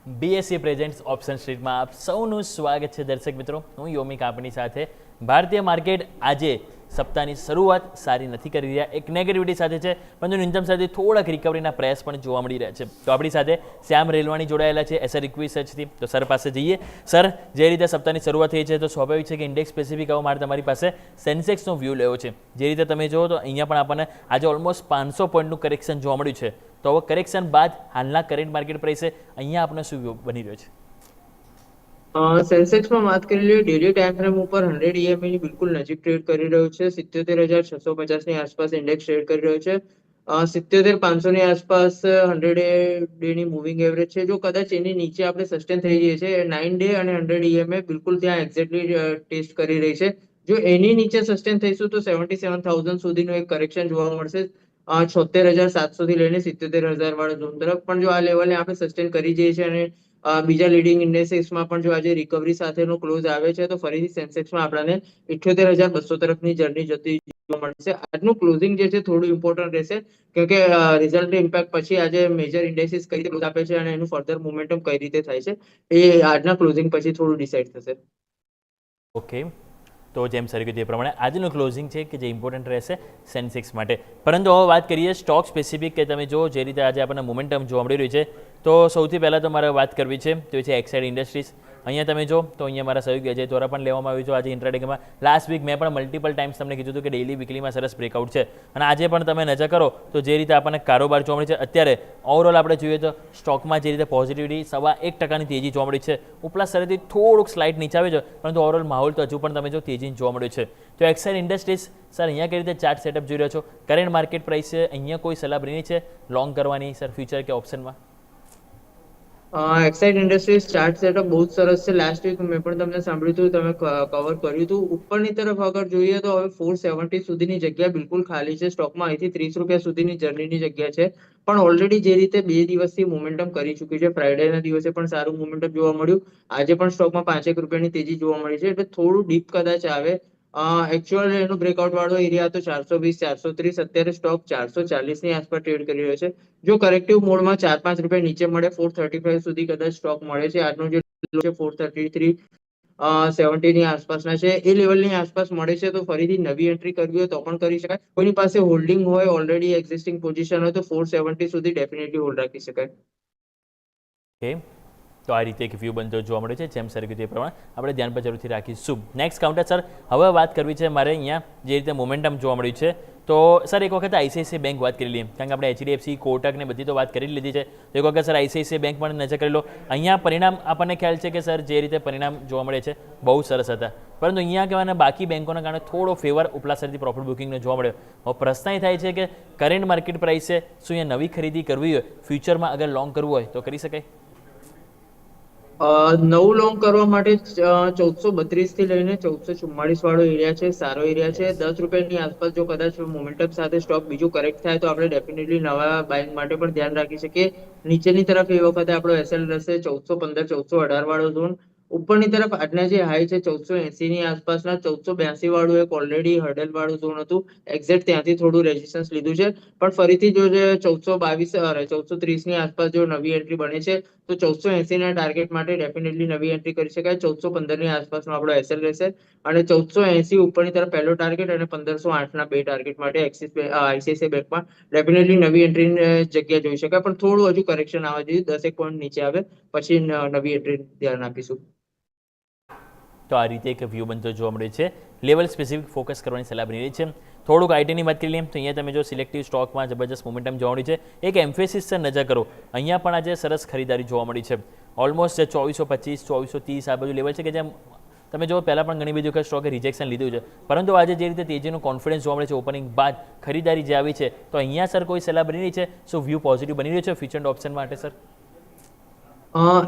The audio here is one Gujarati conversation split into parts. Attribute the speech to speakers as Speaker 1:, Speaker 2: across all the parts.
Speaker 1: બીએસસી પ્રેઝન્ટ્સ ઓપ્શન સ્ટ્રીટમાં આપ સૌનું સ્વાગત છે દર્શક મિત્રો. હું યોમિક આપની સાથે. ભારતીય માર્કેટ આજે સપ્તાહની શરૂઆત સારી નથી કરી રહ્યા, એક નેગેટિવિટી સાથે છે, પરંતુ ન્યૂનતમ સાથે થોડાક રિકવરીના પ્રયાસ પણ જોવા મળી રહ્યા છે. તો આપણી સાથે શ્યામ રેલવાણી જોડાયેલા છે એસઆર રિસર્ચથી. તો સર પાસે જઈએ. સર, જે રીતે સપ્તાહની શરૂઆત થઈ છે તો સ્વાભાવિક છે કે ઇન્ડેક્સ સ્પેસિફિક આવો મારે તમારી પાસે સેન્સેક્સનો વ્યૂ લેવો છે. જે રીતે તમે જુઓ તો અહીંયા પણ આપણને આજે ઓલમોસ્ટ 500 પોઈન્ટનું કરેક્શન જોવા મળ્યું છે. તો હવે કરેક્શન બાદ હાલના કરંટ માર્કેટ પ્રાઇસે અહીંયા આપણે શું બની રહ્યો છે?
Speaker 2: સેન્સેક્સમાં વાત કરી લઈએ, ડેલી ટાઈમ ફ્રેમ ઉપર 100 EMA ની બિલકુલ નજીક ટ્રેડ કરી રહ્યો છે. 77,650 ની આસપાસ ઇન્ડેક્સ ટ્રેડ કરી રહ્યો છે. 77,500 ની આસપાસ 100 ડે ની મૂવિંગ એવરેજ છે. જો કદાચ એની નીચે આપણે સસ્ટેન થઈ જઈએ છે, 9 ડે અને 100 EMA બિલકુલ ત્યાં એક્ઝેક્ટલી ટેસ્ટ કરી રહી છે. જો એની નીચે સસ્ટેન થઈશું તો 77,000 સુધીનું એક કરેક્શન જોવા મળશે. 76,700 થી લઈને 77,000 વાળા ઝોન તરફ. પણ જો આ લેવલને આપણે સસ્ટેન કરી જઈએ છીએ અને બીજા લીડિંગ ઇન્ડેક્સમાં પણ જો આજે રિકવરી સાથેનો ક્લોઝ આવે છે તો ફરીથી સેન્સેક્સમાં આપણને 78,200 તરફની જર્ની જતી જોવા મળશે. આજનું ક્લોઝિંગ જે છે થોડું ઇમ્પોર્ટન્ટ રહેશે, કેમકે રિઝલ્ટ ઇમ્પેક્ટ પછી આજે મેજર ઇન્ડેક્સિસ કઈ રીતે ક્લોઝ આપે છે અને એનું ફર્ધર મોમેન્ટમ કઈ રીતે થાય છે એ આજના ક્લોઝિંગ પછી થોડું ડિસાઇડ થશે.
Speaker 1: ઓકે, તો જેમ સર કીધું એ પ્રમાણે આજનું ક્લોઝિંગ છે કે જે ઇમ્પોર્ટન્ટ રહેશે સેન્સેક્સ માટે. પરંતુ હવે વાત કરીએ સ્ટોક સ્પેસિફિક, કે તમે જો જે રીતે આજે આપણને મોમેન્ટમ જોવા મળી રહ્યું છે, તો સૌથી પહેલાં તો મારે વાત કરવી છે તો એ છે એક્સાઇડ ઇન્ડસ્ટ્રીઝ. અહીંયા તમે જો તો અહીંયા મારા સહયોગી અજય દ્વારા પણ લેવામાં આવ્યું છે આજે ઇન્ટ્રાડેમાં. લાસ્ટ વીક મેં પણ મલ્ટિપલ ટાઈમ્સ તમને કીધું હતું કે ડેઇલી વીકલીમાં સરસ બ્રેકઆઉટ છે, અને આજે પણ તમે નજર કરો તો જે રીતે આપણને કારોબાર જોવા મળી છે, અત્યારે ઓવરઓલ આપણે જોઈએ તો સ્ટોકમાં જે રીતે પોઝિટિવિટી 1.25% તેજી જોવા મળી છે. ઉપલા સ્તરેથી થોડુંક સ્લાઇડ નીચે આવે છે, પરંતુ ઓવરઓલ માહોલ તો હજુ પણ તમે જો તેજી જોવા મળ્યું છે. તો એક્સાઇડ ઇન્ડસ્ટ્રીઝ, સર અહીંયા કઈ રીતે ચાર્ટ સેટઅપ જોઈ રહ્યો છો? કરંટ માર્કેટ પ્રાઇસ છે, અહીંયા કોઈ સલાહ બની છે લોંગ કરવાની સર, ફ્યુચર કે ઓપ્શનમાં?
Speaker 2: એક્સાઇડ ઇન્ડસ્ટ્રીઝ ચાર્ટ સેટઅપ બહુ જ સરસ છે. લાસ્ટ વીક મેં પણ તમને સાંભળ્યું હતું, તમે કવર કર્યું હતું. ઉપરની તરફ અગર જોઈએ તો હવે 470 સુધીની જગ્યા બિલકુલ ખાલી છે સ્ટોકમાં. અહીંથી 30 રૂપિયા સુધીની જર્નીની જગ્યા છે. પણ ઓલરેડી જે રીતે 2 દિવસથી મોમેન્ટમ કરી ચૂકી છે, ફ્રાઈડેના દિવસે પણ સારું મોમેન્ટમ જોવા મળ્યું, આજે પણ સ્ટોકમાં 5 રૂપિયાની તેજી જોવા મળી છે. એટલે થોડું ડીપ કદાચ આવે. એકચ્યુઅલ એનું બ્રેકઆઉટ વાળો એરિયા હતો 420 430. અત્યારે સ્ટોક 440 ની આસપાસ ટ્રેડ કરી રહ્યો છે. જો કરેક્ટિવ મોડમાં 4-5 રૂપિયા નીચે મળે, 435 સુધી કદાચ સ્ટોક મળે છે. આજનો જે 433 70 ની આસપાસના છે, એ લેવલની આસપાસ મળે છે તો ફરીથી નવી એન્ટ્રી કરવી હોય તો પણ કરી શકાય. કોઈની પાસે હોલ્ડિંગ હોય, ઓલરેડી એક્ઝિસ્ટિંગ પોઝિશન હોય તો 470 સુધી ડેફિનેટલી હોલ્ડ રાખી શકાય.
Speaker 1: ઓકે, તો આ રીતે એક વ્યૂ બનતો જોવા મળે છે. જેમ સર કીધું એ પ્રમાણે આપણે ધ્યાન પર જરૂરથી રાખીશું. નેક્સ્ટ કાઉન્ટર સર, હવે વાત કરવી છે મારે અહીંયા જે રીતે મોમેન્ટમ જોવા મળ્યું છે. તો સર એક વખત આઈસીઆઈસીઆઈ બેંક વાત કરી લઈએ, કારણ કે આપણે એચડીએફસી, કોટક ને બધી તો વાત કરી લીધી છે. તો એક વખત સર આઈસીઆઈસીઆઈ બેંક પણ નજર કરી લો. અહીંયા પરિણામ આપણને ખ્યાલ છે કે સર જે રીતે પરિણામ જોવા મળે છે બહુ સરસ હતા, પરંતુ અહીંયા કહેવાના બાકી બેંકોના કારણે થોડો ફેવર ઉપલા સ્તરથી પ્રોફિટ બુકિંગનો જોવા મળ્યો. હવે પ્રશ્ન એ થાય છે કે કરંટ માર્કેટ પ્રાઇસે શું અહીંયા નવી ખરીદી કરવી હોય, ફ્યુચરમાં અગર લોંગ કરવું હોય તો કરી શકાય?
Speaker 2: નવું લોંગ કરવા માટે 1432 થી લઈને 1444 વાળો એરિયા છે, સારો એરિયા છે.
Speaker 1: યસ.
Speaker 2: 10 રૂપિયાની આસપાસ જો કદાચ મોમેન્ટમ સાથે સ્ટોક બીજું કરેક્ટ થાય તો આપણે ડેફિનેટલી નવા બાઇંગ માટે પણ ધ્યાન રાખી શકીએ. નીચેની તરફ એ વખતે આપણો એસએલ રહેશે 1415 1418 વાળો ઝોન. ઉપરની તરફ આજના જે હાઈ છે 1480 ની આસપાસના, 1482 વાળું એક ઓલરેડી હર્ડલ વાળું ઝોન હતું, એક્ઝેક્ટ ત્યાંથી થોડું રેઝિસ્ટન્સ લીધું છે. પણ ફરીથી જો 1422 1430 ની આસપાસ જો નવી એન્ટ્રી બને છે તો 1480 ના ટાર્ગેટ માટે ડેફિનેટલી નવી એન્ટ્રી કરી શકાય. 1415 ની આસપાસનો આપણો એસએલ રહેશે, અને 1480 ઉપરની તરફ પહેલો ટાર્ગેટ અને 1508 ના બે ટાર્ગેટ માટે આઈસીઆઈસીઆઈ બેંકમાં ડેફિનેટલી નવી એન્ટ્રી જગ્યા જોઈ શકાય. પણ થોડું હજુ કરેક્શન આવવા જોઈએ, 10 પોઈન્ટ નીચે આવે પછી નવી એન્ટ્રી ધ્યાન આપીશું.
Speaker 1: તો આ રીતે એક વ્યૂ બનતો જોવા મળે છે. લેવલ સ્પેસિફિક ફોકસ કરવાની સલાહ બની રહી છે. થોડુંક આઈટીની વાત કરી લઈએ તો અહીંયા તમે જો સિલેક્ટિવ સ્ટોકમાં જબરજસ્ત મોમેન્ટમ જોવા મળી છે. એક એમ્ફેસિસ છે, નજર કરો અહીંયા પણ આજે સરસ ખરીદારી જોવા મળી છે. ઓલમોસ્ટ 2425 2430 આ બાજુ લેવલ છે કે જેમ તમે જો પહેલાં પણ ઘણી બધી વખત સ્ટોકે રિજેક્શન લીધું છે, પરંતુ આજે જે રીતે તેજીનું કોન્ફિડન્સ જોવા મળે છે ઓપનિંગ બાદ ખરીદારી જે આવી છે, તો અહીંયા સર કોઈ સલાહ બની રહી છે? શું વ્યૂ પોઝિટિવ બની રહ્યો છે ફ્યુચર ઓપ્શન માટે સર?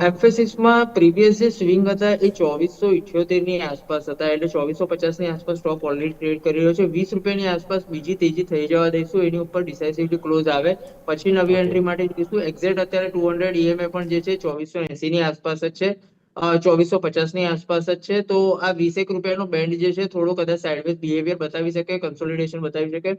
Speaker 2: એમ્ફેસિસમાં પ્રીવિયસ જે સ્વિંગ હતા એ 2478 ની આસપાસ હતા, એટલે 2450 ની આસપાસ સ્ટોક ઓલરેડી ટ્રેડ કરી રહ્યો છે. 20 રૂપિયાની આસપાસ બીજી તેજી થઈ જવા દઈશું, એની ઉપર ડિસાઇસિવલી ક્લોઝ આવે પછી નવી
Speaker 1: ઓકે.
Speaker 2: એન્ટ્રી માટે જઈશું. એક્ઝેક્ટ અત્યારે 200 EMA પણ જે છે 2480 ની આસપાસ જ છે, 2450 ની આસપાસ જ છે. તો આ 20 રૂપિયાનો બેન્ડ જે છે થોડો કદાચ સાઇડવેઝ બિહેવિયર બતાવી શકે, કન્સોલિડેશન બતાવી શકે.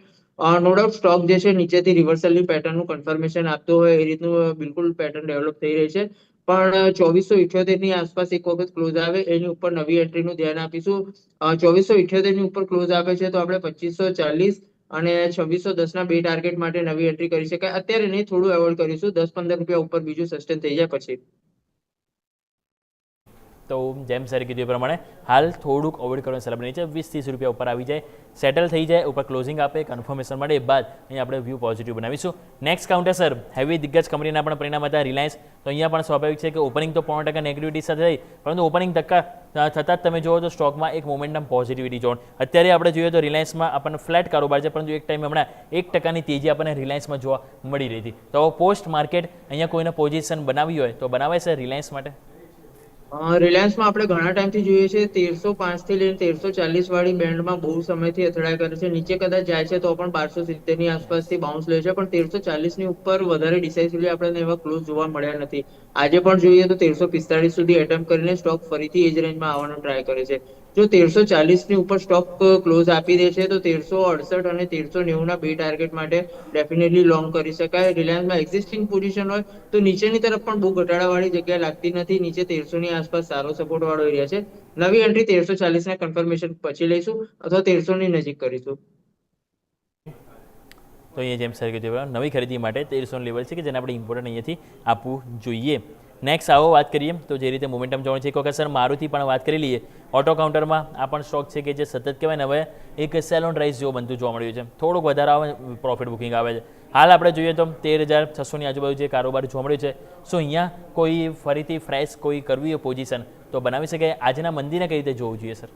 Speaker 2: નો ડાઉટ સ્ટોક જે છે નીચેથી રિવર્સલની પેટર્નનું કન્ફર્મેશન આપતો હોય એ રીતનું બિલકુલ પેટર્ન ડેવલપ થઈ રહી છે. પણ 2478 ની આસપાસ એક વખત ક્લોઝ આવે એની ઉપર નવી એન્ટ્રીનું ધ્યાન આપીશું. 2478 ની ઉપર ક્લોઝ આવે છે તો આપણે 2540 અને 2610 ના બે ટાર્ગેટ માટે નવી એન્ટ્રી કરી શકાય. અત્યારે નહીં, થોડું એવોઇડ કરીશું, 10-15 રૂપિયા ઉપર બીજું સસ્ટેન થઈ જાય પછી.
Speaker 1: તો જેમ સર કીધું એ પ્રમાણે હાલ થોડુંક અવોઇડ કરવાની સલાહ બની છે. 20-30 રૂપિયા ઉપર આવી જાય, સેટલ થઈ જાય, ઉપર ક્લોઝિંગ આપે, કન્ફર્મેશન મળે, એ બાદ અહીં આપણે વ્યૂ પોઝિટિવ બનાવીશું. નેક્સ્ટ કાઉન્ટર સર, હેવી દિગ્ગજ કંપનીના પણ પરિણામ હતા. રિલાયન્સ, તો અહીંયા પણ સ્વાભાવિક છે કે ઓપનિંગ તો 5% નેગેટિવિટી સાથે થઈ, પરંતુ ઓપનિંગ થતાં જ તમે જુઓ તો સ્ટોકમાં એક મોમેન્ટમ પોઝિટિવિટી જોવા. અત્યારે આપણે જોઈએ તો રિલાયન્સમાં આપણને ફ્લેટ કારોબાર છે, પરંતુ એક ટાઈમ હમણાં 1% તેજી આપણને રિલાયન્સમાં જોવા મળી રહી હતી. તો પોસ્ટ માર્કેટ અહીંયા કોઈને પોઝિશન બનાવી હોય તો બનાવાય છે રિલાયન્સ માટે?
Speaker 2: રિલાયન્સમાં આપણે ઘણા ટાઈમથી જોઈએ છે 1305 થી લઈને 1340 વાળી બેન્ડમાં બહુ સમયથી અથડાઈ કરે છે. નીચે કદાચ જાય છે તો પણ 1270 ની આસપાસથી બાઉન્સ લે છે, પણ 1340 ની ઉપર વધારે ડિસાઇસિવલી આપણને એવા ક્લોઝ જોવા મળ્યા નથી. આજે પણ જોઈએ તો 1345 સુધી એટેમ્પ કરીને સ્ટોક ફરીથી એ જ રેન્જમાં આવવાનો ટ્રાય કરે છે. જો 1340 ની ઉપર સ્ટોક ક્લોઝ આપી દે છે તો 1368 અને 1390 ના બે ટાર્ગેટ માટે ડેફિનેટલી લોંગ કરી શકાય. રિલાયન્સમાં એક્ઝિસ્ટિંગ પોઝિશન હોય તો નીચેની તરફ પણ બહુ ઘટાડાવાળી જગ્યા લાગતી નથી. નીચે 1300 ની આસપાસ સારો સપોર્ટ વાળો એરિયા છે. નવી એન્ટ્રી 1340 ના કન્ફર્મેશન પછી લઈશું અથવા 1300 ની નજીક કરીશું.
Speaker 1: તો અહીંયા જેમ સર કીધું નવી ખરીદી માટે 1300 લેવલ છે કે જેને આપણે ઇમ્પોર્ટન્ટ અહીંયાથી આપવું જોઈએ. નેક્સ્ટ આવો વાત કરીએ તો જે રીતે મોમેન્ટમ જોવાનું છે, એક વખત સર મારુતિ પણ વાત કરી લઈએ. ઓટો કાઉન્ટરમાં આ પણ સ્ટોક છે કે જે સતત કહેવાય ને હવે એક સેલોન રાઇસ જેવું બનતું જોવા મળ્યું છે. થોડુંક વધારે આવે, પ્રોફિટ બુકિંગ આવે છે. હાલ આપણે જોઈએ તો 13,600 ની આજુબાજુ જે કારોબાર જોવા મળ્યું છે. શું અહીંયા કોઈ ફરીથી ફ્રેશ કોઈ કરવી હોય પોઝિશન તો બનાવી શકે? આજના મંદીને કઈ રીતે જોવું જોઈએ સર?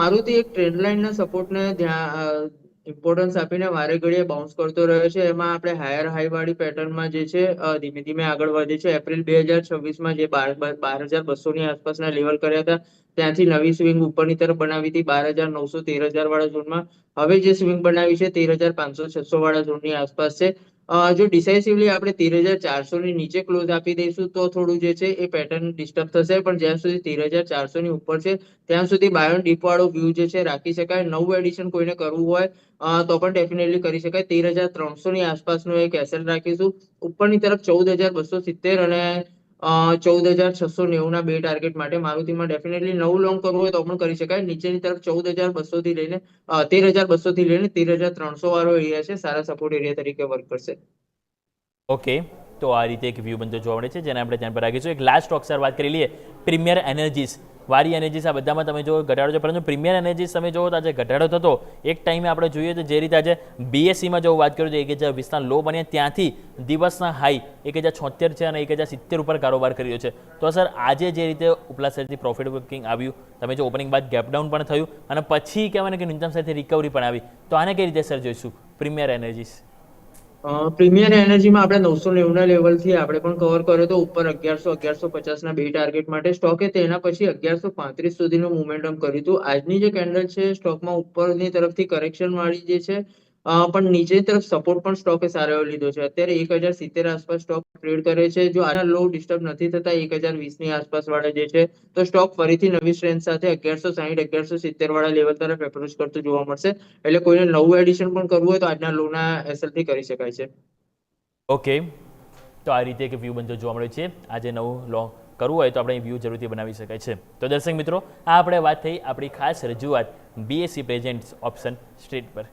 Speaker 2: મારુતિ એક ટ્રેન્ડ લાઇનના સપોર્ટને ધ્યાન ઇમ્પોર્ટન્સ આપીને વારે ઘડીએ બાઉન્સ કરતો રહ્યો છે. એમાં આપણે હાયર હાઈ વાળી પેટર્નમાં જે છે ધીમે ધીમે આગળ વધે છે. એપ્રિલ 2026માં જે 12,200 ની આસપાસના લેવલ કર્યા હતા ત્યાંથી નવી સ્વિંગ ઉપરની તરફ બનાવી હતી 12,900 13,000 વાળા ઝોનમાં. હવે જે સ્વિંગ બનાવી છે 13,500-600 વાળા ઝોનની આસપાસ છે. જો ડિસાઇસિવલી આપણે 13,400 ની નીચે ક્લોઝ આપી દઈશું તો થોડું જે છે એ પેટર્ન ડિસ્ટર્બ થશે, પણ જ્યાં સુધી 13,400 ની ઉપર છે ત્યાં સુધી બાય ઓન ડીપ વાળો વ્યૂ જે છે રાખી શકાય. નવું એડિશન કોઈને કરવું હોય તો પણ ડેફિનેટલી કરી શકાય. 13,300 ની આસપાસનો એક એસેલ રાખીશું. ઉપરની તરફ 14,270 અને 14,690 ના બે ટાર્ગેટ માટે મારુતિમાં ડેફિનેટલી નવું લોંગ કરવું હોય તો પણ કરી શકાય. નીચેની તરફ 14,200 થી લઈને 13,200 થી લઈને 13,300 વાળો એરિયા છે, સારા સપોર્ટ એરિયા તરીકે વર્ક કરશે.
Speaker 1: ઓકે, તો આ રીતે એક વ્યૂ બનતો જોવા મળે છે જેને આપણે ધ્યાન પર રાખીશું. એક લાસ્ટ સ્ટોક સર વાત કરી લઈએ, પ્રીમિયર એનર્જીસ. વારી એનર્જીસ આ બધામાં તમે જો ઘટાડો છે, પરંતુ પ્રીમિયર એનર્જીસ તમે જો તો આજે ઘટાડો થતો એક ટાઈમે આપણે જોઈએ તો જે રીતે આજે બીએસસીમાં જો વાત કરું તો 1,020 લો બન્યા, ત્યાંથી દિવસના હાઈ 1,076 છે અને 1,070 ઉપર કારોબાર કર્યો છે. તો સર આજે જે રીતે ઉપલા સાઈડથી પ્રોફિટ બુકિંગ આવ્યું, તમે જો ઓપનિંગ બાદ ગેપ ડાઉન પણ થયું અને પછી કહેવાય ને કે ન્યૂનતમ સાથે રિકવરી પણ આવી, તો આને કઈ રીતે સર જોઈશું પ્રીમિયર એનર્જીસ?
Speaker 2: પ્રીમિયર એનર્જીમાં આપણે 990 ના લેવલથી આપણે પણ કવર કર્યો તો ઉપર 1,100-1,150 ના બે ટાર્ગેટ માટે. સ્ટોકે તેના પછી 1,135 સુધીનું મોમેન્ટમ કર્યું હતું. આજની જે કેન્ડલ છે સ્ટોકમાં ઉપરની તરફથી કરેક્શન વાળી જે છે, પણ નીચેની તરફ સપોર્ટ પણ સ્ટોકે સારો એવો લીધો છે. અત્યારે 1,070 આસપાસ સ્ટોક ટ્રેડ કરે છે. જો આના લો ડિસ્ટર્બ નથી થતા 1,020 ની આસપાસ વાળા જે છે તો સ્ટોક ફરીથી નવી સ્ટ્રેન્થ સાથે 1,160-1,170 વાળા લેવલ તરફ એપ્રોચ કરતું જોવા મળશે. એટલે કોઈને નવું એડિશન પણ કરવું હોય તો આજના લોના એસએલથી કરી શકાય છે.
Speaker 1: ઓકે, તો આ રીતે એક વ્યૂ બનતો જોવા મળે છે. આજે નવું લોંગ કરવું હોય તો આપણે વ્યૂ જરૂરથી બનાવી શકાય છે. તો દર્શક મિત્રો, આ આપણે વાત થઈ આપણી ખાસ રજૂઆત બીએસસી પ્રેઝન્ટ્સ ઓપ્શન સ્ટ્રીટ પર.